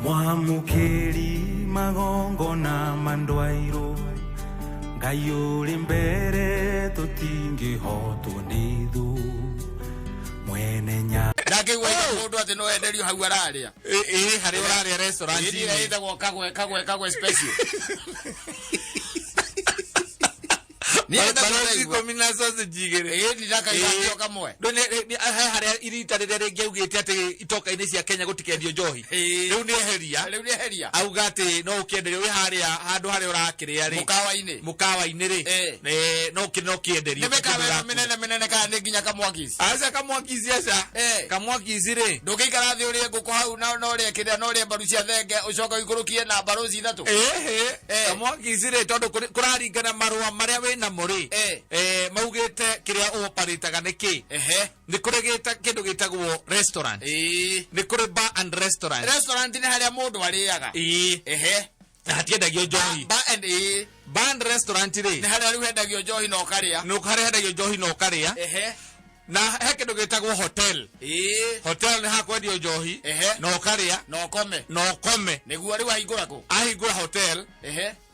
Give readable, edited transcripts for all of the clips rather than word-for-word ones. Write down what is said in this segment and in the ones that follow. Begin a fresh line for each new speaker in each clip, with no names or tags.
Mwamukiri magongo na mandwairo Ngayuri mbere tutingi hotu nithu Mwene nya
Ndake wewe mundu ati no enderio hau araria
hari araria restaurant
ini ida go kagwe special
ni enda komina sasa jigere
ni ndaka iyo kamwe
ndone hari irita rere ngeugite ati itoka ini cia Kenya gutikendio njohi riu ni heria augate no ukienderio wi haria handu hari urakiria ri mukawa-ini ri no kienderio
nimekawe menene ka ni nginya kamwakizi
aza kamwakizi kamwakizi ri
ndugikara thi uri nguko hau no ri kiria no ri mbaru cia thenge ucoka igurukie na mbaru ci ithatu
kamwakizi ri tondu kuraringana marua maria wina muri maugite kiria operataga niki ni kuregeta kindu gitagwo restaurant ni kuri bar and restaurant
ni haria mundu ariaga
hatiendagio njohi bar and restaurant ri
ni haria riu hendagio njohi no karia
na he kindu gitagwo hotel ni hakwendio njohi no karia
no kome niguo riu
ahingura hotel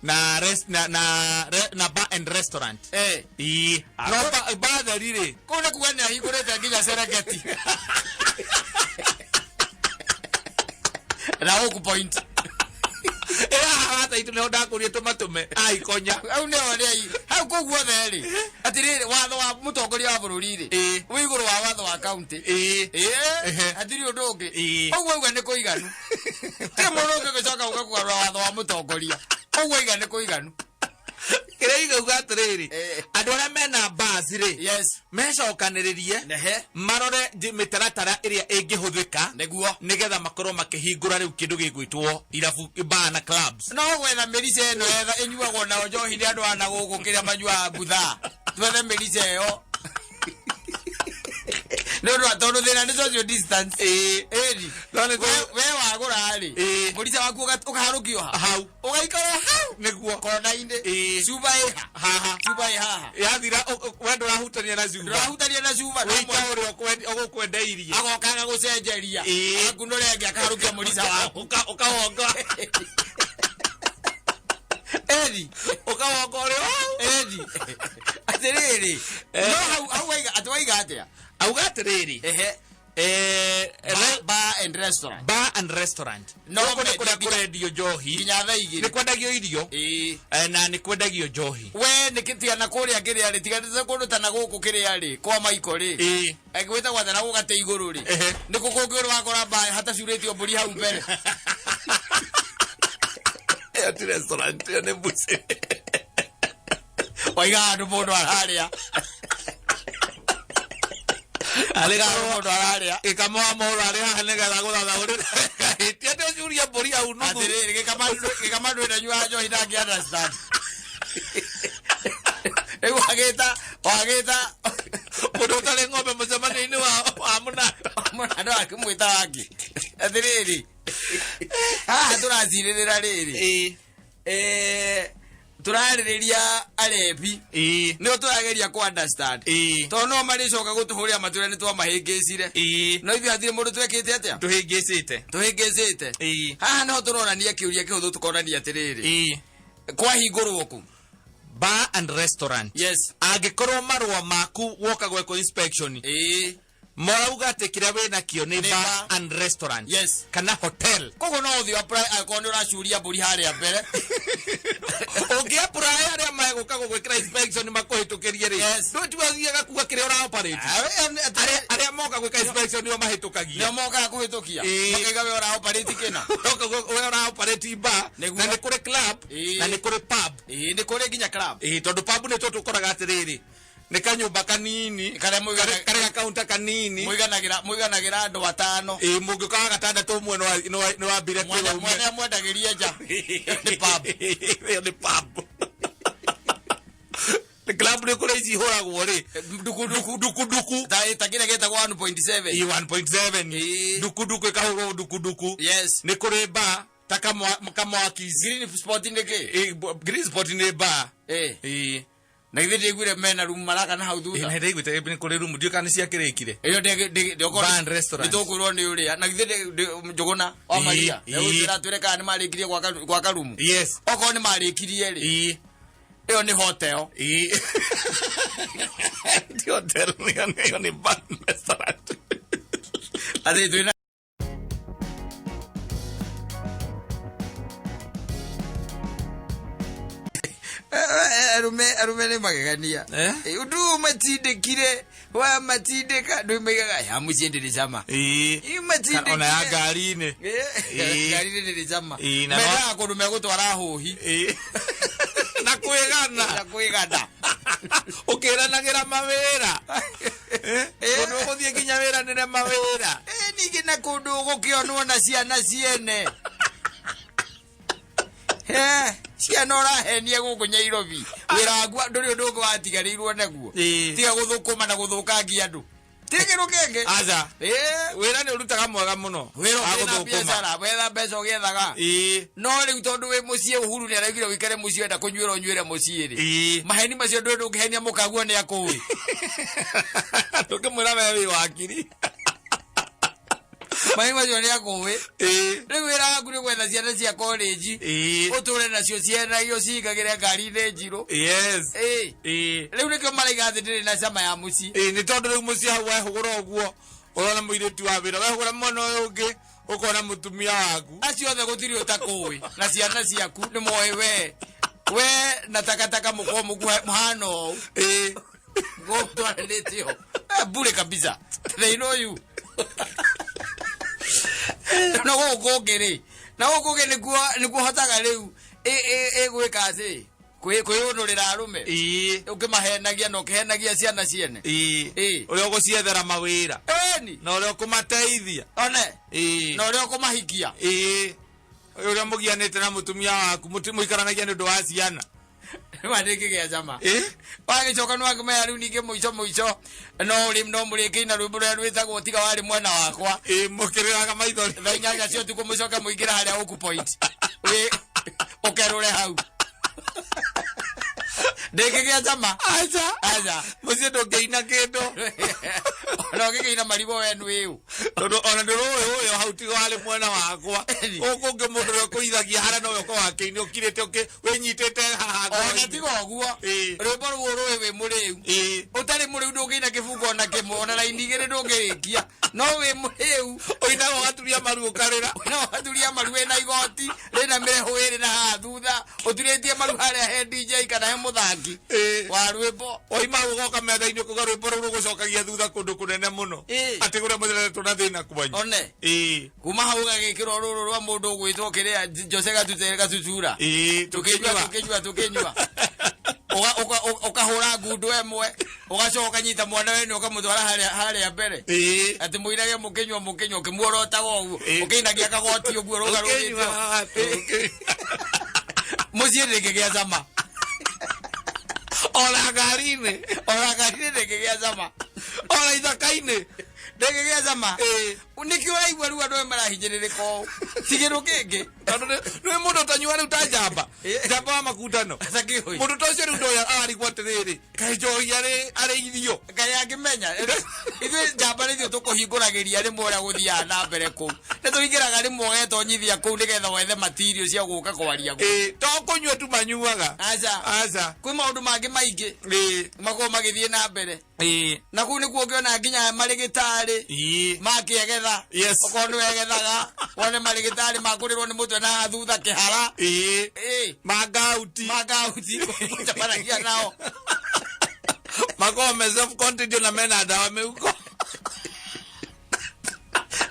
na bar and restaurant no bar rire
kuna kuani ahingurete nginya Serengeti na oku point
hata itu leo ndakurie tumatume konya
au ne ori hau koguo theri atiri watho wa mutongoria wa bururi ri wiguru wa watho wa county atiri ndungi ogwo ni kuiganu ti muno ngicoka ugakwara watho wa mutongoria ogwo ni kuiganu
kirega ugatiriri andu aria mena basi ri mecokaniririe marore mitaratara iria ingihuthika nigetha makorwo makihingura riu kindu gigwitwo irabu bar na clubs
no gwetha merice eno etha inyuagwo na njohi ni andu ana guku kiria manyua butha twethe merice yo no tondu thina ni social distance we wagura ri murica waku ukaharukio
hau
ugaikara hau
niguo
kona-ini cuba haha
yathira wendo rahutania na cuba
no
uri ogukwendeirie
agokaga gucenjeria akuno rengi akaharukia murica waku
ukawonga
ukawonga uri atiriri no hau atwaiga atia
augatiriri
bar and restaurant
no kurendio njohi
nginya thaa igiri
ni kwendagio irio na ni kwendagio njohi
we ni kitiana kuria kiria ri tiganite kundu tana guku kiria ri kwa maiko ri agwita gwa tana gugate iguru ri ni kukungi uri wakora bar hata curetio mburi hau mbere
ati restaurant ne buce
waiga andu mundu araria
alega mundu araria ikamwa mundu araria hanega la gutha uri tiete juria mburi au no
atiriri gikamandu na nyua njohi ndangi understand ego wageta
mundu tale ngombe mucemania-ini wa
munadu akimwita wangi atiriri haha turaciririra riri turariria arebi no turageria ku understand to no maricoka gutuhuria matura ni twamahingicire no ithi athire mundu twekite atia tuhingicite haha no turorania kiuria kihuthu tukorania atiriri kwa hingurwo ku
bar and restaurant angikorwo marua maku woka gweko inspection morauga ati kiria wina kio ni bar and restaurant kana hotel
kogo no uthi apply akoni uracuria mburi haria mbere
ogi apply aria maguka gwikira inspection makuhitukirie ri no tiwathiaga kuga kiria ura operate aria moka gwika inspection ni mahitukagia
no moka kuhitukia makaiga we ura operate kina
we ura operate bar na ni kuri club na ni kuri pub
ni kuri ginya club
tondu pub ni tukoraga atiriri ni kanyumba kanini kare kaunta kanini
muiganagira andu batano
mungikaga gatandatu mwe no wambire
kwira mwendagiria nja
ni pub the club ni kure ici horagwo ri duku
takire getagwo 1.7
duku ikahurwo duku ni kure bar takamwakizi
green spot ni bar na ithe ndigwire mena room maraka na hau thutha
ine ndigwite kuri room ndio kana cia kirekire
iyo ndiko
band restaurant
nitokurwo ni uria na ithe njuguna o maria ndio twireka ni marikirie kwa karumu
yes
oko ni marikirie ri iyo ni hotel
ndio hotel ni band restaurant
ade tu arume ni magegania undu matindikire wa matindika ndu megaga ya muciendere jama matindika
ona ya ngari-ini
ngari-ini ni jama mera kundu megutwara hohi
na
kwigana
ukiranagira mawira kundu guthie nginya wira nire mawira
ningi na kundu gukionwo na ciana ciene ciana urahenia guku Nyairobi wira waku nduri undu ungi watigarirwo naguo tiga guthukuma na guthukangia andu tigiro kenge
aza wira ni urutaga mwega muno
wira wa biashara wetha mbeca ugethaga no riu tondu wi mucie Uhuru ni araugire wikare mucie wenda kunyuira unywire mucie ri maheni macio ndu ngihenia mukaguo ni akuwi
tukimwira wewe wakiri
maheni macio ni akuwi riu wira waku ni gwetha ciana cia college uture nacio ciana iyo cigagire ngari-ini njiru
yes
riu nikio maraiga thi ndiri na cama ya mucie
ni tondu riu mucie hau wehugura uguo urona muiritu wa wira wehugura mwana uyu ungi ukona mutumia waku
acio othe gutiri utakuwi na ciana ciaku ni moe we na takataka mukomu muhano go twaletio bure kabisa they know you no go gere na go gere niguo hotaga riu gwika aci kwiyunurira arume ukimahenagia no kihenagia ciana ciene
uria uguciethera mawira na uria ukumateithia
na uria ukumahikia
uria mugianite na mutumia waku muikaranagia ni undu wa ciana
mandike gya jama wagicoka no akimaya riu ninge muico no uri no muriki na rwimbo rwa rwitagwo tiga wari mwana wakwa
mukiriraga maithori
thainyanya cio tuko mucoka muingira haria uku point ukerure hau ndeke gya jama aja
mucie ndungiina kindu
no gigiina marigo wenu iu
tondu ona nduru uyu hau tiga wari mwana wakwa ukungi mundu uri kuithagia haria no uko wakiini ukirite winyitite haha
ona tiga uguo rwimbo ruru wi muriu utari muriu ndungiina kibungo na kimwe ona raini igiri ndungirikia no wi muriu
oina waturia maru ukarira
no waturia maru na igoti rina mirehu iri na haha thutha uturitie maru haria he DJ kana he muthaki wa rwimbo
oima ugoka metha-ini ukuga rwimbo ruru gucokagia thutha kundu kunene muno ati guria muthiretwo na thina kwanyu
one kuma hau gagikirwo ruru rwa mundu ugwitwo kiria Jose Gatutura tukinyua ukahura ngundu emwe ugacoka nyita mwana wenu ukamutwara haria mbere ati muirage mukinywa ukimworotaga uguo ukinagia kagoti uguo rugarugitio mucie ndingigĩa cama
ona ngari-ini
ndingigĩa cama
ona ithaka-ini
ndingigĩa cama nikio uraigua riu andu marahinyĩrĩrĩka ũũ tigĩrũ kĩngĩ
tondu nĩ mũndũ ũtanyua rĩu ta njamba wa makutano mũndũ ta ũcio rĩu ndoya arigwo atĩrĩrĩ kaĩ njohi arĩ irio
kaĩ angĩmenya ithuĩ njamba nĩthiũ tũkũhingũragĩria rĩmwe ũrĩa gũthiaga na mbere kũu nĩ tũingĩraga rĩmwe ũgetonyithia kũu nĩgetha wethe material cia gũka kwaria kũu
to kũnyua tu manyuaga
aca kwĩ maũndũ mangĩ maingĩ makorwo magĩthiĩ na mbere na kũu nĩkuo ũngĩona nginya marĩgĩtarĩ makĩegetha okorwo nĩwegethaga wone marĩgĩtarĩ makũrĩrwo nĩ mũtwe na thutha kĩhara
mangauti
gũcemanagia nao
makorwo me self contained na mena ndawa mĩhuko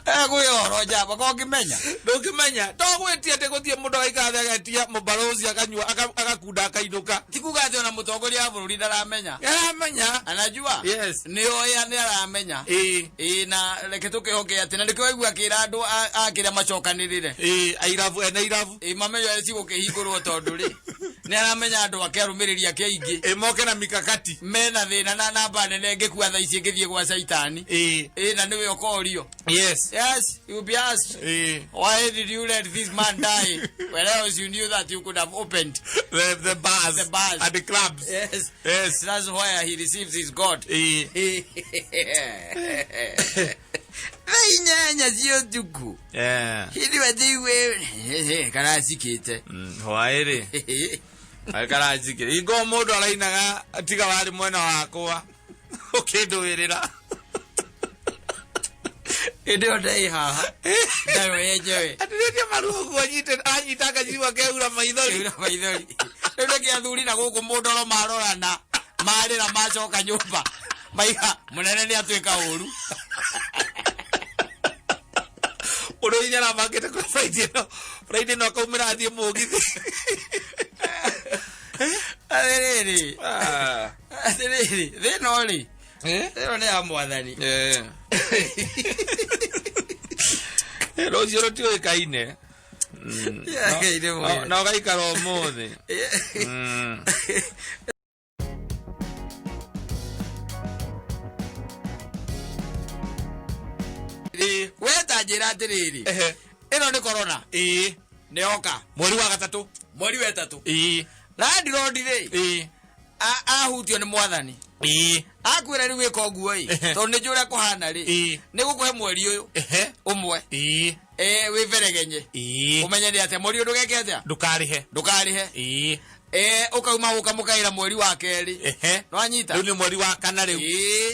gwĩ oro njamba ko ngĩmenya
ndũngĩmenya to gwĩtia atĩ gũthiĩ mũndũ agaikara agetia mũbarũci akanyua agakunda akainũka
tikuga atĩ ona mũtongoria wa bũrũri ndaramenya anajua nĩoĩ nĩ aramenya na reke tũkĩhoke atĩ na nĩkĩo waigua akĩra andũ akĩrĩa macokanĩrĩre
airabu ene irabu
mamenyo cigũkĩhingũrwo tondũ rĩ ni aramenya andu akerumiriria keingi
moke na mikakati
mena thina na namba nene ngikua tha ici ngithie kwa shaitani na niwe okorio.
Yes,
you be asked why did you let this man die when else you knew that you could have opened
the bars and the clubs.
Yes, that's why he receives his God. Nyanya sio tuku. Hili wadiwe karasikite.
Waere. Karasikite. Igo modo arainaga atiga wari mwena wakwa. Ukindwirira.
Ndio dai haha. Dawe yejewe.
Atiredia marugo anyitaga jiwa keura maithori.
Ndio kiathuri na guku modoro marorana. Mari na macoka nyumba. Maiha munene ni atwika uru.
Uro inyara magete kwa Friday no kaumira athie mugithi.
Adereri thenori ero ni amwathani
Rocio tio ikaine no gaikara umuthi
weta njira atiriri ino ni corona ni oka
mweri wa gatatu
mweri wa gatatu na ndirondire ahutio ni mwathani akwira ri wiko guo to ni njura kuhana ri ni gukuhe mweri uyu umwe wiveregenye umenye ni atia mweri undu geke atia ndukarihe ukauma ukamukaira mweri wa keri no anyita
riu ni mweri wa kana riu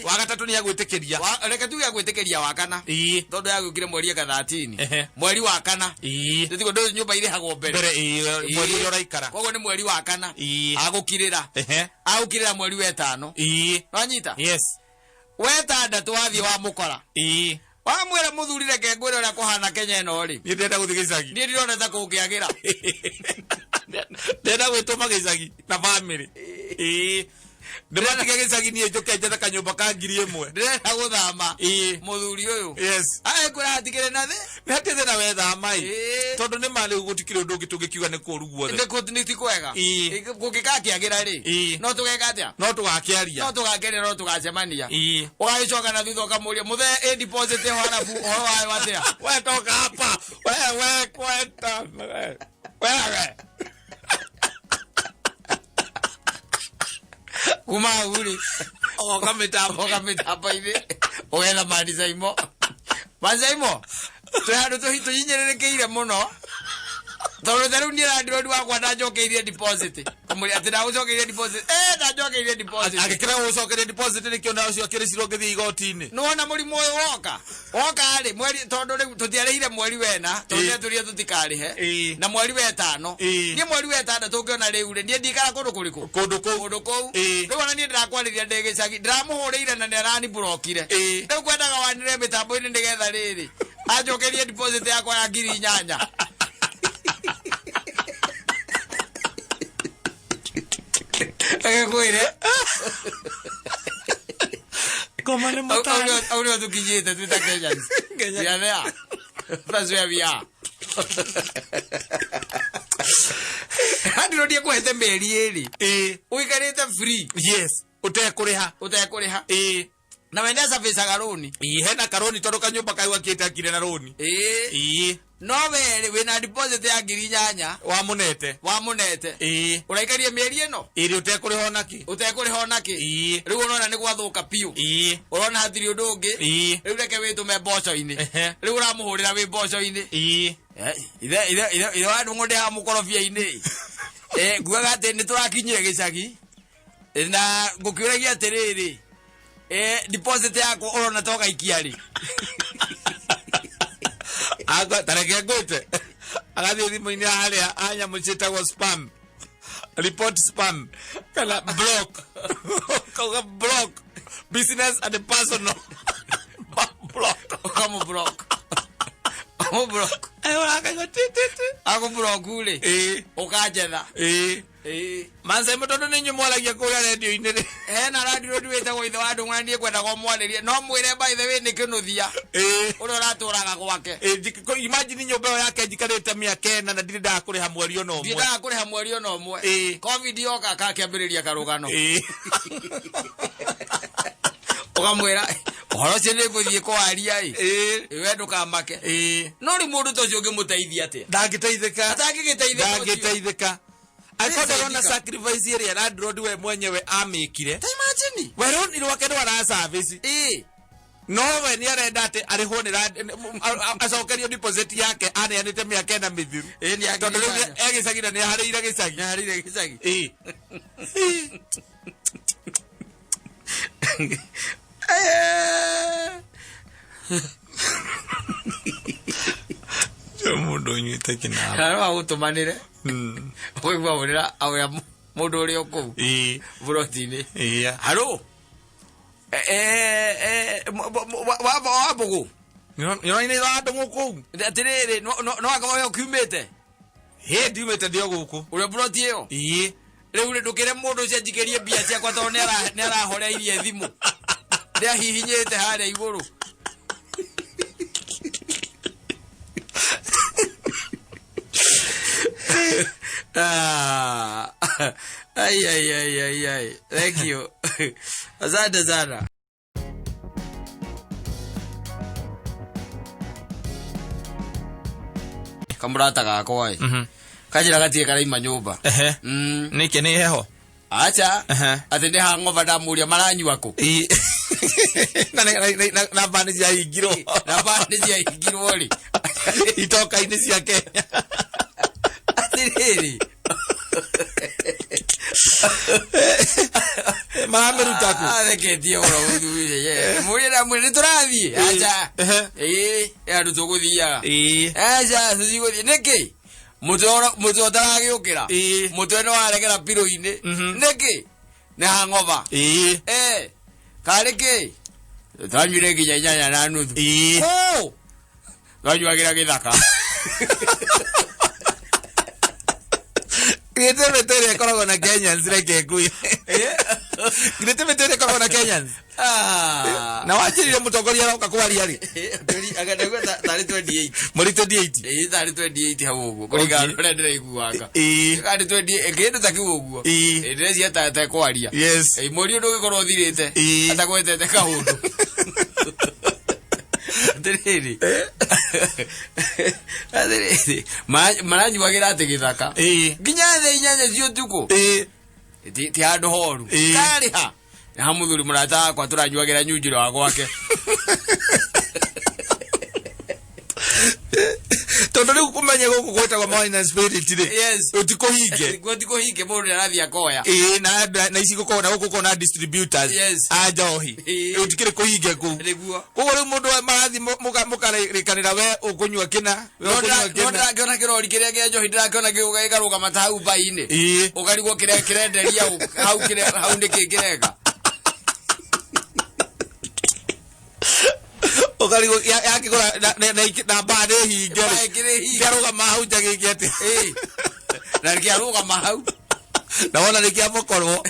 wa gatatu ni agwitikiria
reke tu agwitikiria wa kana tondu yagukire mweri ka 13 mweri wa kana ndiko ndo nyumba ile hago mbere
mweri ule uraikara
kogo ni mweri wa kana agukirira mweri wa 5 no anyita
yes
weta twathie wa mukora wamwira muthurire kengwire ura kuhana Kenya no ri
ni ndenda guthie gicagi
ni ndirona ta kungiagira
ndenda gwituma gicagi na family ndĩratige gĩcagi niĩ njũke njethe kanyũmba ka 1,000
ndĩrenda gũthama mũthuri ũyũ
yes
kũratigĩre na thĩ
nĩ hatirĩ na wethama tondũ nĩ ma rĩu gũtikĩrĩ ũndũ ũngĩ tũngĩkiuga nĩ kũũru guothe
nĩ ti kwega gũngĩgakĩagĩra rĩ no tũgeka atĩa
no tũgakĩaria
no tũgacemania ũgagĩcoka na thutha ũkamũria mũthee deposit ho halafu ũhoro wayo atĩa
we toka hapa wewe kwenda wewe
kuma uri okamĩtamba ine ũgetha mandicaimo tũhandũ tũhinyererekeire mũno tondũ tarĩu niĩ randirodi wakwa ndanjokeirie deposit kamũrĩ atĩ ndagũcokeirie deposit ndanjokeirie deposit
agĩkĩra gũcokeria deposit nĩkĩo na ũcio akĩrĩcirwo ngĩthiĩ igoti-inĩ
nĩwona mũrimũ ũyũ woka-rĩ mweri tondũ rĩu tũtiarĩhire mweri wena tondũ tũrĩa tũtikarĩhe na mweri wa 5 niĩ mweri wa 6 tũngĩona rĩu-rĩ niĩ ndikara kũndũ kũrĩkũ kũndũ kũu rĩu ona niĩ ndĩrakwarĩria ndĩ gĩcagi ndĩramũhũrĩire na nĩaranibũrokire rĩu kwendaga wanire mĩtambo-inĩ nĩgetha rĩrĩ anjokerie deposit yakwa ya 8,000 kwire
komane mutani
aurio tukijite tuta Kenyans we are there that's where we are handirodie kwete meri eri uikarite free
yes utekuriha
na wende service garoni
hena karoni tondu kanyumba kaiwa kitakire na roni
no were wina deposit ya 8,000 wamunete uraikarie mieri ino
iri utekuriho naki
riu urona ni gwathuka piu urona hathiri undu ungi riu reke witume mboco-ini riu uramuhurira wi mboco-ini ithe wandu ngonde ha mukorobia-ini nguaga ati ni turakinyire gicagi na ngukiuragia atiriri deposit yako urona toka ikiari
tareke ngwite agathie thimu-inĩ harĩa anyamũ ciĩtagwo spam report spam kana block kauga block business and personal block
ako block ule ukajetha
manze mutondo ninyu mwalagia kuya radio inere
na radio duwete go ithe wandu ngani kwenda go mwaleria no mwire by the way nikinuthia uro raturaga gwake
imagine nyumba yake jikarete miaka na ndiri ndakuriha mweri ono mwe
ndakuriha mweri ono mwe covid yoka akakiambiriria karugano ukamwira horo cene guthie kwaria we ndukamake no ri mundu to cio ngimuteithia ate
ndangiteithika akoona sacrifice area na road we mwenyewe amikire
imagine
wero ni rwake ndo ara service no we ni arenda ate ariho ni acokerio deposit yake aneanite miaka na mithiru
ni
tondu egicagira ni harire gicagi mundu nyite kinara
ara autumanire we bawira awe mundu uri oku burotini haro wa bogo
yo ine da ndungu ku
atiriri no akawa yo kumete
ndiumete ndio guku
uri buroti yo riu ri ndukire mundu cia njikerie bia cia kwa to ne arahoreirie thimu ndia hihinyete haria iguru ay thank you asante sana kamurata gakwa kajira gatie karaima nyumba
niki ni heho
acha ati ndi hangoba ndamuria maranyua ku
na bani cia hingiro
ri
itoka ini cia Kenya
atiriri
mamerutaku
areketie oro uthuire ye murira mwiri turathie acha andu tuguthia acha tuguthia niki muto taragiukira muto no aregera piro-ini niki na hangoba kariki tanyure ginya na nuthu tanyuagira githaka
Grete metere korogwo na Kenyans reke kuya Grete metere korogwo na Kenyans na wachirire mutongoria roka kwaria ri
agadagwa tari 28
muri 28
tari 28 hawo kuriga ndire iguaga kadi 28 gende takiwoguo ndire ata kwaria
yes
muri ndo gikorwo thirite atakwetete kahundu atiriri maranyuagira ati githaka nginya the inyanya cio tuku ti andu horu kariha na muthuri murata akwa turanyuagira nyunjiro wa gwake
tondu riu kumenya guku gwetagwa Marina Spirit ri utikuhinge
mundu arathia koya
na ici gukorwo na gukorwo na distributors njohi utikire kuhinge ku koguo riu mundu marathi mukarikanira we ukunyua kina
ngiona kirori kiria kia njohi ndirakiona gikaruga matau baini ukarigwo kirenderia hau ndikikirega
ukarigo yakigora na bade hinge kiaruga mahau jagigete
na kiaruga mahau
na wona nikia mokorwo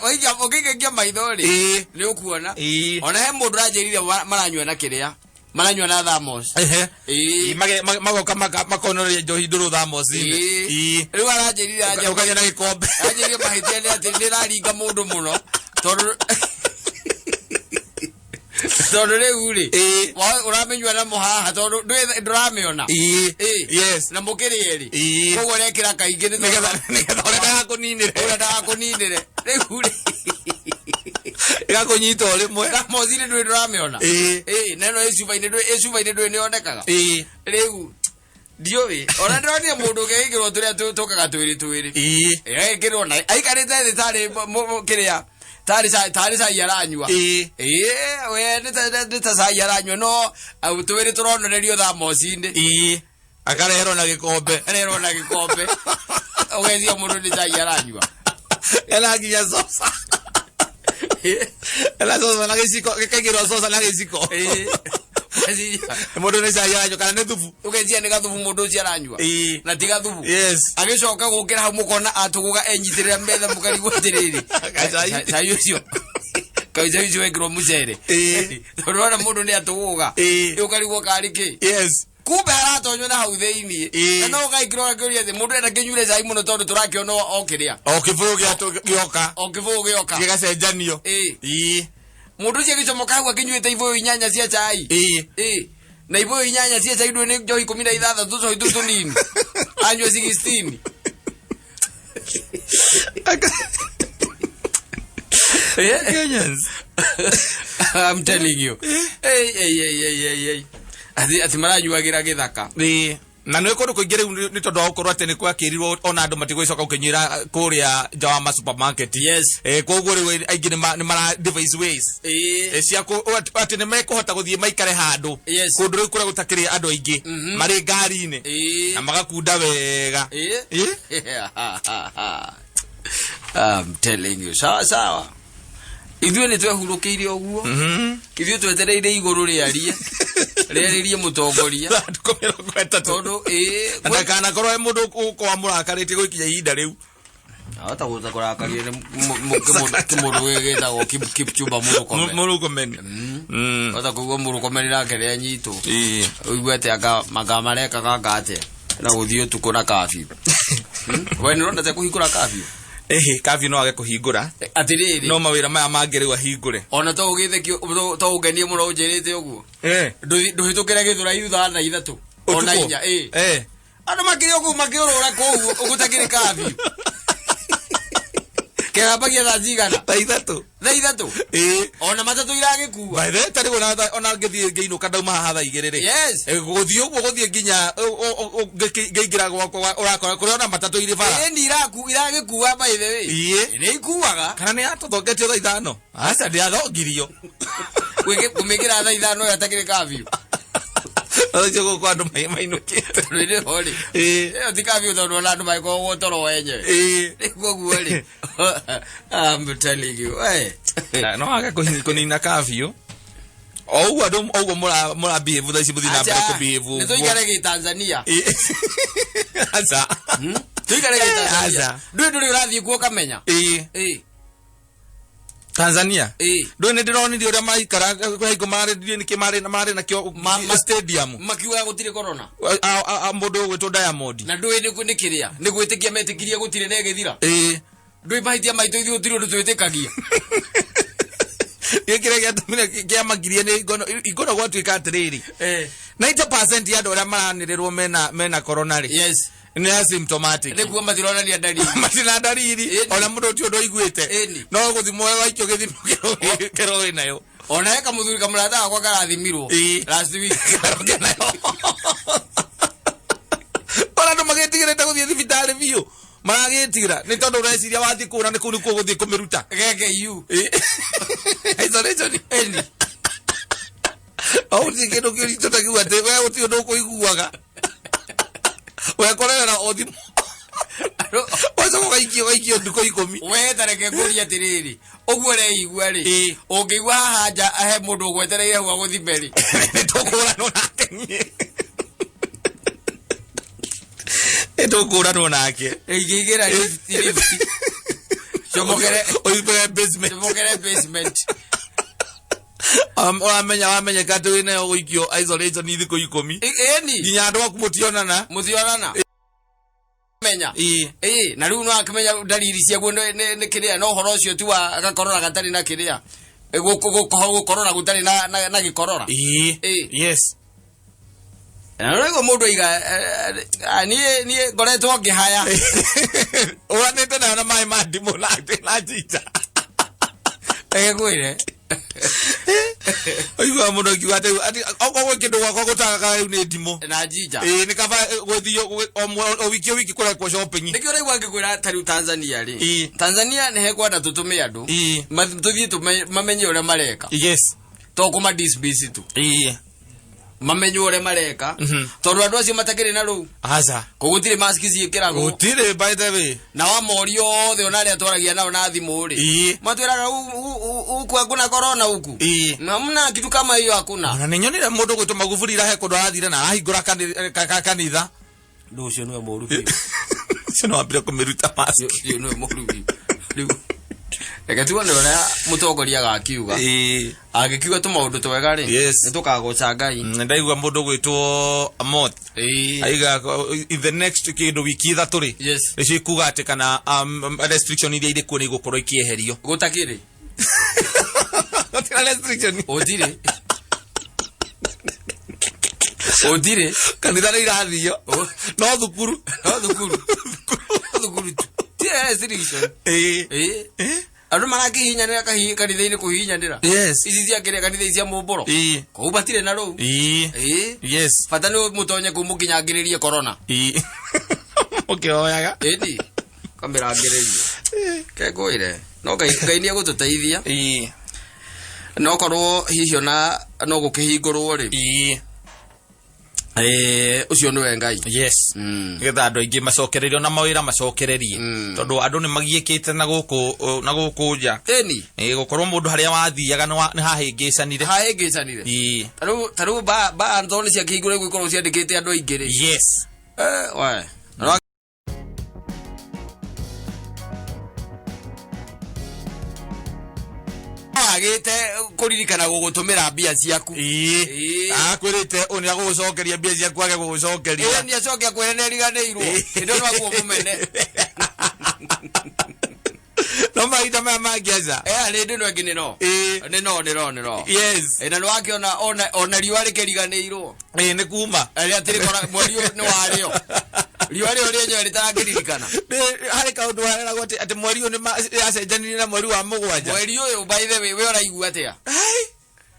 oiga okigekia maithori ni ukuona ona he mundu ranjirire maranyua na kiria maranyua na thamos
magoka makonoria njohi nduru thamos
riu aranjirire
ukagia na gikombe
ranjirire mahitia ni ati ndiraringa mundu muno tondu tondu riu ri uramenyua na muhaha tondu nduramiona
yes
na mukirie ri koguo rekira kaingi
nigetha
urenda kuninire riu ri
igakunyita rimwe
mozire ndui nduramiona neno ecuba-ini ndui nionekaga riu ndioi ona ndironire mundu ngegikirwo turia tukaga twiri egikirwo na aikarite thi tari kiria tari sai yaranyua we nita sai yaranyua no twiri turonererio thamocinde
akarehero na gikombe
ugethia mundu ni sai yaranyua
ela nginya sosa ela sosa na giciko gikagirwo sosa na giciko Mundu ni cai aranyua kana ni thubu.
Ugetia ni gathubu mundu ucio aranyua. Na ti gathubu.
Yes.
Agicoka gukira hau mukona atuguga enyitirira mbetha mukarigu atiriri. Cai ucio. Kaija ucio wekirwo mucere. Torora mundu ni atuguga. Ukarigu kariki.
Yes.
Kumbe aratonywo na hau thiini. Na no gaikirwo kiuria thi mundu enda kinyure cai muno tondu turakiona okiria.
Okivugo gioka.
Okivugo gioka.
Gigacenjanio.
Mundu ucio gicomoka hau akinyuite ivuyo inyanya cia cai. Na ivuyo inyanya cia cai ndwe ni njohi 16 tucohi tu tunini. Anywe 16.
Kenyans.
I'm telling you. Hey. Ati maranyuagira githaka.
Na nä kå ndå kå ingä rä u nä tondå wa gå korwo atä nä kwakä rirwo ona andå matigå icoka gå kä nyuä kå rä a nja wa masupermarket. Koguo rä u aingä nä mara device ways cia atä nä mekå hota gå thiä maikare handå kå ndå rä u kå rä a gå takä rä andå aingä marä ngari-inä na magakunda wega.
I'm telling you. Sawa ithuä nä twehurukä å guo ithuä twetereire igå rå rä arie rĩarĩrie mũtongoria tondũ
ndakana korwo mũndũ ũkwa mũrakarĩtie gũkinya ihinda rĩu
ahota gũta kũrakaria mũndũ wĩgĩtagwo Kipchumba
Mũrũkomeni
ahota kũigua Mũrũkomeni nake nĩanyitwo ũigua atĩ makamareka gaka atĩa na gũthiĩ ũtukũ na kabiũ we nĩũrona ta kũhingũra kabiũ
kabiũ no age kũhingũra
atĩrĩrĩ
no mawĩra maya mangĩ rĩu ahingũre
ona to ũgĩthekio to ũngenie mũno ũnjĩrĩte ũguo ndũhĩtũkĩre Gĩthũrai thutha na ithatũ ona inya andũ makĩrĩ ũguo makĩũrũra kũu ũgũtakĩrĩ kabiũ kĩrambagia thaa cigana
thaa ithatũ
ona matatũ iragĩkua
baithe tarĩ ona ngĩthiĩ ngĩinũka ndauma haha thaa igĩrĩ rĩ gũthiĩ ũguo gũthiĩ nginya ngĩingĩra gwakwa ũrakora kũrĩa ona matatũ irĩ bara
iragĩkua baithe nĩ ikuaga
kana nĩ atũthongetio thaa ithano aca ndĩathongirio
kũmĩkĩra thaa ithano yatakĩrĩ kabiũ
Ojo go kwa ndo mainukite.
Rede holi. Ti kabiũ tondũ ona andũ maiko toro wenyewe. Nĩguo guo rĩ. I'm telling you.
No aga kunina kabiũ. Oguo andũ oguo mũra behave thaa ici mũthii na mbere kũ behave.
Nĩtũikare gĩ Tanzania.
Aca.
Tũikare gĩ Tanzania. Ndũrĩ ũrathiĩ kuo kamenya.
Tanzania ndå nä ndä ronire å rä a maikara hingo marä nakio stadium
makiuga gå tirä korona
må ndå gwä two Diamond
na ndå nä kä rä a nä gwä tä kia metä kirie gå tirä na ä gä thira ndå mahätia maitå ithuä å tirä å ndå twä tä kagia
gä kä rä a gä atåmire kä amagirie igåno gwatuä ka atä rä rĩ 90% ya andå arä a maranä rä rwo mena korona rĩ ni asymptomatic
niguo matironania ndariri
matina ndariri ona mundu ti undu aiguite no guthimo wega ikio githimo kero winayo
ona eka muthuri kamurata akwa karathimirwo last week
nayo ona ndo magitigirite guthie thibitari biu maragitigira ni tondu ureciria wathi kuna ni kuni kuo guthie kumiruta
geke yu
isolation eni au ti kindu kirito takiwate we uti undu kuiguaga wekorera othimo wazo gaikio nduko 10
we tareke kuria tiriri uguo reigua ri ungigwa haja ahe mundu gwetereire hwa guthimeri
tukura nake
igigira chomokere basement
wamenya kati winayo guikio isolation thikũ 10 nginya andũ aku mutionana
menya na riu no akimenya dalili cia guo nĩ kĩrĩa no horo ũcio tu wa gakorora gatarĩ na kĩrĩa gukorora gutarĩ na gikorora
yes
na rĩgo mũndũ aiga niĩ ngoretwo ngĩhaya
ũranĩte na maĩ ma ndimũ na njinja
egwĩre
oigua mũndũ akiuga atĩ okorwo kĩndũ gwakwa gũtagaga rĩu nĩ ndimũ
na njinja
nĩ kaba gũthiĩ o wiki kũrekwo shopping
nĩkĩo ũraigua ngĩkwĩra ta rĩu Tanzania rĩ Tanzania nĩ hekwenda tũtũme andũ tũthiĩ mamenye ũrĩa mareka
yes
to kuma dismiss tu mamenyo ore mareka tondu andu acio matakire na ru
aza
kugutire mask ciikiragwo
gutire by the way
na wa morio othe ona ria twaragia nao na thimu ri matwiraga uku hakuna corona uku namna kitu kama hiyo hakuna
na ninyonire mundu gwitwa Magufuli rahe kundu athire na ahingura kanitha
ndu cio niwe moru
sino ambire kumiruta mask
yo niwe moru Ega tuone ona mutongoria gakiuga agikiuga tu maundu twega ri nitukagoca Ngai
ndaigua mundu gwitwo Amoth aiga in the next kindu wiki ithatu ri icio ikuga ati kana restriction iria iri kuo gukorwo ikieherio
gutakiri
gutira restriction
odire
kanitha ni irathio no thukuru tia restriction andu marakihinyanira kanitha-ini kuhinyanira ici ciakire kanitha cia mumburo kou batire na ru bata ni mutonye kumukingangiririe corona ukioyaga
indi kamirangiririe kegwire no Ngai ni agututeithia no korwo hihi ona no gukihingurwo ri ucio niwe Ngai
getha andu aingi macokererio na mawira macokererie tondu andu ni magiikite na guku nja gukorwo mundu haria wathiaga ni hahingicanire taru
ba Anthony cia kihingure gukorwo ciandikite andu aingi ri we agite kuririkana gugutumira mbia ciaku
akwirite oni agucokeria mbia ciaku age gucokeria
ni acoke akwene riganeirwo ndo no aguo mumene
no maita ma magiaza
rindi no ngine no na no akiona ona riwa rikeriganeirwo
ni kuma
ari atiri mweri ni wario riwa rio ryenyewe ritarakirikana
hari kaundu harera goti ati mweri uyu ni acenjanirie na mweri wa mugwanja
mweri uyu by the way we oraigua atia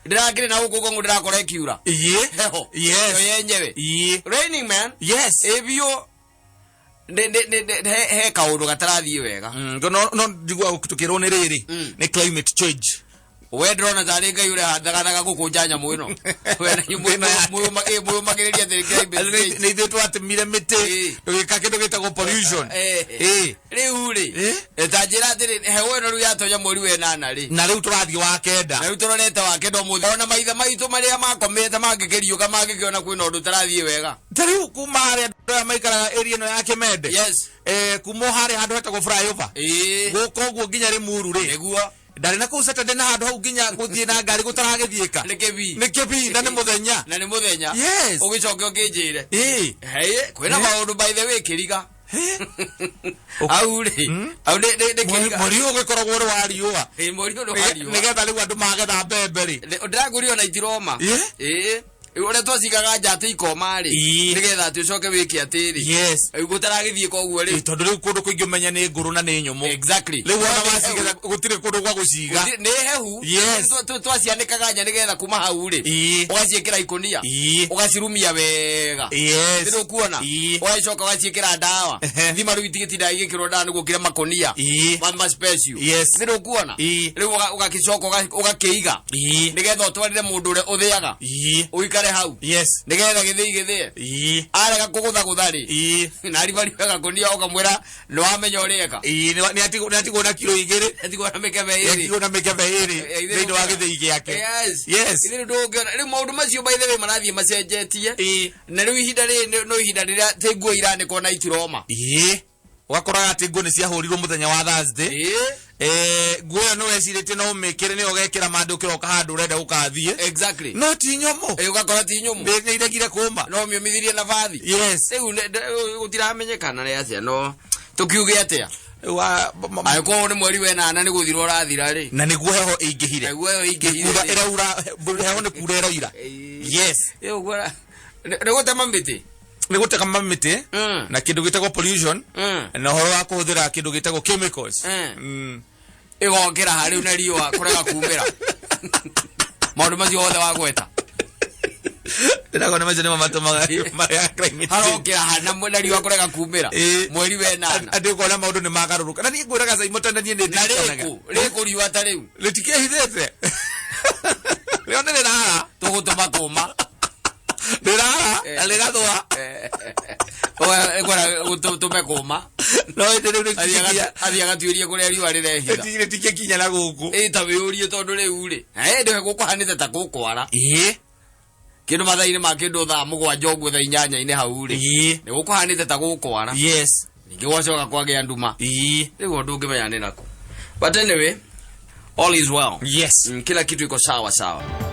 ndirakire na guku gongu ndirakora ikiura heho yenyewe raining man ebio he kaundu gatarathie wega
no njigua tukirwo ni riri ni climate change
we drona tari Ngai ure handaganaga gukunjanya mwino we muyo magiriria thirikari
ni ithu twatemire miti tugika kindu gitagwo pollution
riu ri etanjira atiri hewe no ruya tonya mweri we nana ri
na riu turathie wa kenda
na riu turonete wa kenda muthi ona maitha maitu maria makomete mangikirio kama mangikiona kwina undu tarathie wega
tariu kuma haria maikaraga area no ya Kimende kuma haria handu hetagwo flyover guko guo nginya Rimuru ri
niguo
ndari na ku Saturday na handu hau nginya guthie na ngari gutaragithiika nikebi na ni muthenya
ugicoke unginjire kwina maundu by the way kiriga aure
mweri ugikoragwo uri wa riua nigetha riu andu magetha mbembe ri
ndiraguri ona itiroma ure twasigaga njate ikoma ri nigetha tucoke wiki atiri gutaragithie koguo ri
tondu riu kundu kuingi umenya ni nguru na ni nyumu riu ona wasigaga gutire kundu gwa guciga
ni hehu twasianikaga nja nigetha kuma hau ri ugaciikira ikunia ugacirumia wega ndiru kuona ugacoka ugaciikira ndawa thima riu itigitinda igikirwo ndawa niguo kire makonia mama special ndiru kuona riu ugakicoka ugakiiga nigetha utwarire mundu ure uthiaga uikare hau nigetha githie arega kugutha guthari na aribari wega kunia ukamwira no amenya urieka
ni atigo na kilo 2
atigo na mekebe iri
thiini wa githii giake
ini ndungiona riu maundu macio by the way marathie macenjetie na riu ihinda no ihinda riria tinguo iranikwo na itiroma
ugakoraga ati nguo ni ciahurirwo muthenya wa Thursday nguo no wecirite no umikire ni ugekira mandu kiroka handu urenda ukathie no ti nyomo
ugakora ti nyomo
ni iregire kuma
no miumithirie na bathi riu gutiramenyekana ri atia no tukiuge atia ayiko ni mweri we nana ni guthirwo rathira ri
na niguo heho ingihire iraura heho ni kura iraira
ugora ni gutema miti
ni guteka mamiti na kindu gitagwo pollution na horo wa kuhuthira kindu gitagwo chemicals
igokira hari na riwa kurega kumira maundu macio othe wa gweta
ndirago ni macio mamatomaga maria climate
harokira hana mwena riwa kurega kumira mweri we nana
andi ko na maundu ni magaruruka na ni ngwiraga sai motandanie ni
riku riwa ta riu
litikehithete leonere na
tugutuma kuma
Ndira aligathwa
oya tumekuma
no ite
athiagatuirie kuria riua rirehitha
tike kinya na guku
tawiurie tondu riu ri ndiwe gukuhanite ta gukwara kindu mathaini ma kindu thaa 7 uguo thaa 8 hau ri ni gukuhanite ta gukwara
yes
ningi gwacoka kwagia nduma riu ndungimenya ni naku but anyway all is well
yes
kila kitu iko sawa sawa.